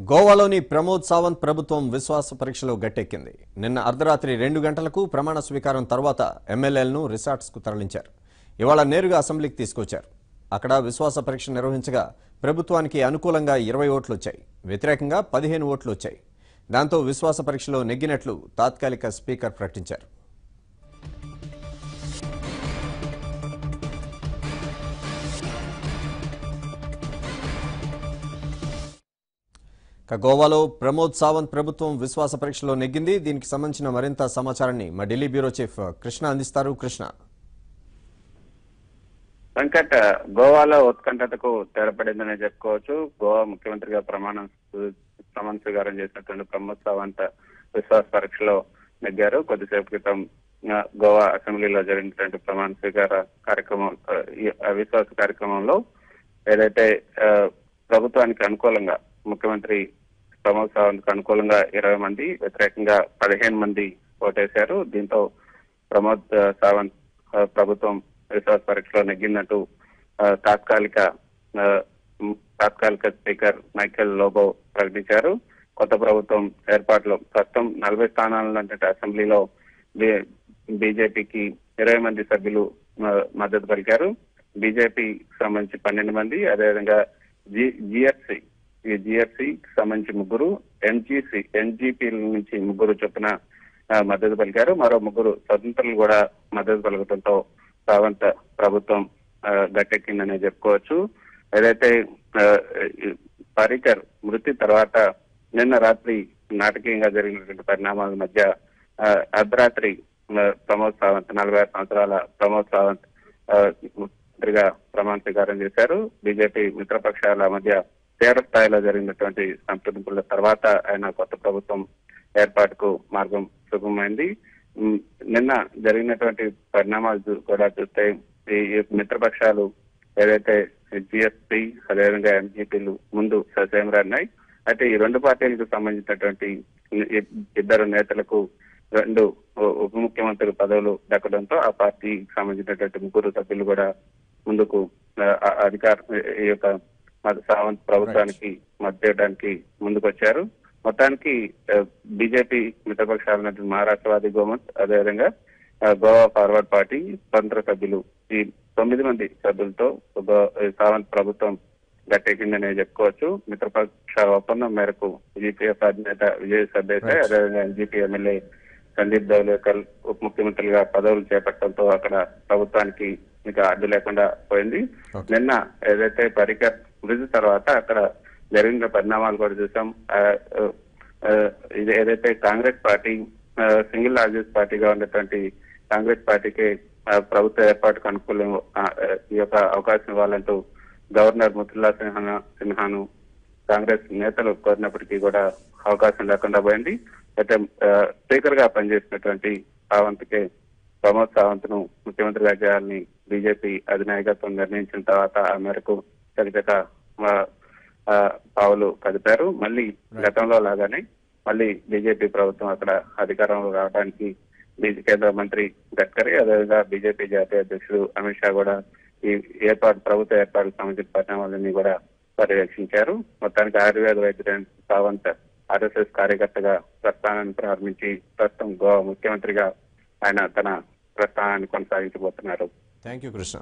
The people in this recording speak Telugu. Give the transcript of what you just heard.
గోవాలోని ప్రమోద్ సావంత్ ప్రభుత్వం విశ్వాస పరీక్షలో గట్టెక్కింది. నిన్న అర్ధరాత్రి 2 గంటలకు ప్రమాణ స్వీకారం తర్వాత ఎమ్మెల్యేలను రిసార్ట్స్కు తరలించారు. ఇవాళ నేరుగా అసెంబ్లీకి తీసుకొచ్చారు. అక్కడ విశ్వాస పరీక్ష నిర్వహించగా ప్రభుత్వానికి అనుకూలంగా 20 ఓట్లు వచ్చాయి, వ్యతిరేకంగా 15 ఓట్లు వచ్చాయి. దాంతో విశ్వాస పరీక్షలో నెగ్గినట్లు తాత్కాలిక స్పీకర్ ప్రకటించారు. గోవాలో ప్రమోద్ సావంత్ ప్రభుత్వం విశ్వాస పరీక్షలో నెగ్గింది. దీనికి సంబంధించిన మరింత సమాచారాన్ని మా ఢిల్లీ బ్యూరో చీఫ్ కృష్ణ అందిస్తారు. కృష్ణ, వెంకట్, గోవాలో ఉత్కంఠతకు తెరపడిందని చెప్పుకోవచ్చు. గోవా ముఖ్యమంత్రిగా ప్రమాణ స్వీకారం చేసినటువంటి ప్రమోద్ సావంత్ విశ్వాస పరీక్షలో నెగ్గారు. కొద్దిసేపు క్రితం గోవా అసెంబ్లీలో జరిగినటువంటి ప్రమాణ స్వీకార కార్యక్రమం, విశ్వాస కార్యక్రమంలో ఏదైతే ప్రభుత్వానికి అనుకూలంగా ముఖ్యమంత్రి ప్రమోద్ సావంత్ అనుకూలంగా 20 మంది, వ్యతిరేకంగా 15 మంది ఓటేశారు. దీంతో ప్రమోద్ సావంత్ ప్రభుత్వం విశ్వాస పరీక్షలో నెగ్గినట్టు తాత్కాలిక స్పీకర్ మైకేల్ లోబో ప్రకటించారు. కొత్త ప్రభుత్వం ఏర్పాటులో ప్రస్తుతం 40 స్థానాలు అసెంబ్లీలో బీజేపీకి 20 మంది సభ్యులు మద్దతు పలికారు. బీజేపీకి సంబంధించి 12 మంది, అదేవిధంగా జిఎఫ్సికి సంబంధించి 3, ఎన్జీపీ నుంచి 3 చొప్పున మద్దతు పలికారు. మరో 3 స్వతంత్రులు కూడా మద్దతు పలకడంతో సావంత్ ప్రభుత్వం గట్టెక్కిందనే చెప్పుకోవచ్చు. ఏదైతే పరీకర్ మృతి తర్వాత నిన్న రాత్రి నాటకీయంగా జరిగినటువంటి పరిణామాల మధ్య అర్ధరాత్రి ప్రమోద్ సావంత్ 46 సంవత్సరాల ప్రమోద్ సావంత్ మంత్రిగా ప్రమాణ స్వీకారం చేశారు. బీజేపీ మిత్రపక్షాల మధ్య తీవ్ర స్థాయిలో జరిగినటువంటి సంప్రదింపుల తర్వాత ఆయన కొత్త ప్రభుత్వం ఏర్పాటుకు మార్గం సుగమమైంది. నిన్న జరిగినటువంటి పరిణామాలు కూడా చూస్తే ఈ మిత్రపక్షాలు ఏదైతే జిఎస్పీ అదేవిధంగా ఎంజీపీలు ముందు ససేమరాన్నాయి. అయితే ఈ 2 పార్టీలకు సంబంధించినటువంటి 2 నేతలకు 2 ఉప ముఖ్యమంత్రి పదవులు దక్కడంతో ఆ పార్టీకి సంబంధించినటువంటి 3 సభ్యులు కూడా ముందుకు ఈ యొక్క సావంత్ ప్రభుత్వానికి మద్దతు చేయడానికి ముందుకొచ్చారు. మొత్తానికి బీజేపీ మిత్రపక్షాల మహారాష్ట్రవాది గోమత్, అదేవిధంగా గోవా ఫార్వర్డ్ పార్టీ స్వతంత్ర సభ్యులు, ఈ 9 మంది సభ్యులతో సావంత్ ప్రభుత్వం గట్టెక్కిందని చెప్పుకోవచ్చు. మిత్రపక్ష ఒప్పందం మేరకు జీపీఎఫ్ అధినేత విజయ్ సర్దేశాయ్, అదేవిధంగా ఎన్జీపీ ఎమ్మెల్యే సందీప్ ధౌలేకర్ ఉప ముఖ్యమంత్రులుగా పదవులు చేపట్టడంతో అక్కడ ప్రభుత్వానికి ఇంకా అడ్డు లేకుండా పోయింది. నిన్న ఏదైతే పరీకర్ మృతి తర్వాత అక్కడ జరిగిన పరిణామాలు కూడా చూసాం. ఇది ఏదైతే కాంగ్రెస్ పార్టీ సింగిల్ లార్జెస్ట్ పార్టీగా ఉన్నటువంటి కాంగ్రెస్ పార్టీకి ప్రభుత్వ ఏర్పాటుకు అనుకూలం ఈ యొక్క అవకాశం ఇవ్వాలంటూ గవర్నర్ ముతుల్లా సిన్హాను కాంగ్రెస్ నేతలు కోరినప్పటికీ కూడా అవకాశం లేకుండా పోయింది. అయితే స్పీకర్ గా పనిచేసినటువంటి సావంత్కే ప్రమోద్ సావంత్ ను ముఖ్యమంత్రిగా చేయాలని బీజేపీ అధినాయకత్వం నిర్ణయించిన తర్వాత ఆ మేరకు చరిత్ర పావులు కదిపారు. మళ్ళీ గతంలో లాగానే మళ్ళీ బీజేపీ ప్రభుత్వం అక్కడ అధికారంలో రావడానికి కేంద్ర మంత్రి గడ్కరీ, అదేవిధంగా బీజేపీ జాతీయ అధ్యక్షుడు అమిత్ షా కూడా ఈ ప్రభుత్వ ఏర్పాటుకు సంబంధించిన పరిణామాలన్నీ కూడా పర్యవేక్షించారు. మొత్తానికి ఆయుర్వేద వైద్యుడైన సావంత్ ఆర్ఎస్ఎస్ కార్యకర్తగా ప్రస్థానాన్ని ప్రారంభించి ప్రస్తుతం గోవా ముఖ్యమంత్రిగా ఆయన తన ప్రస్థానాన్ని కొనసాగించబోతున్నారు. Thank you Krishna.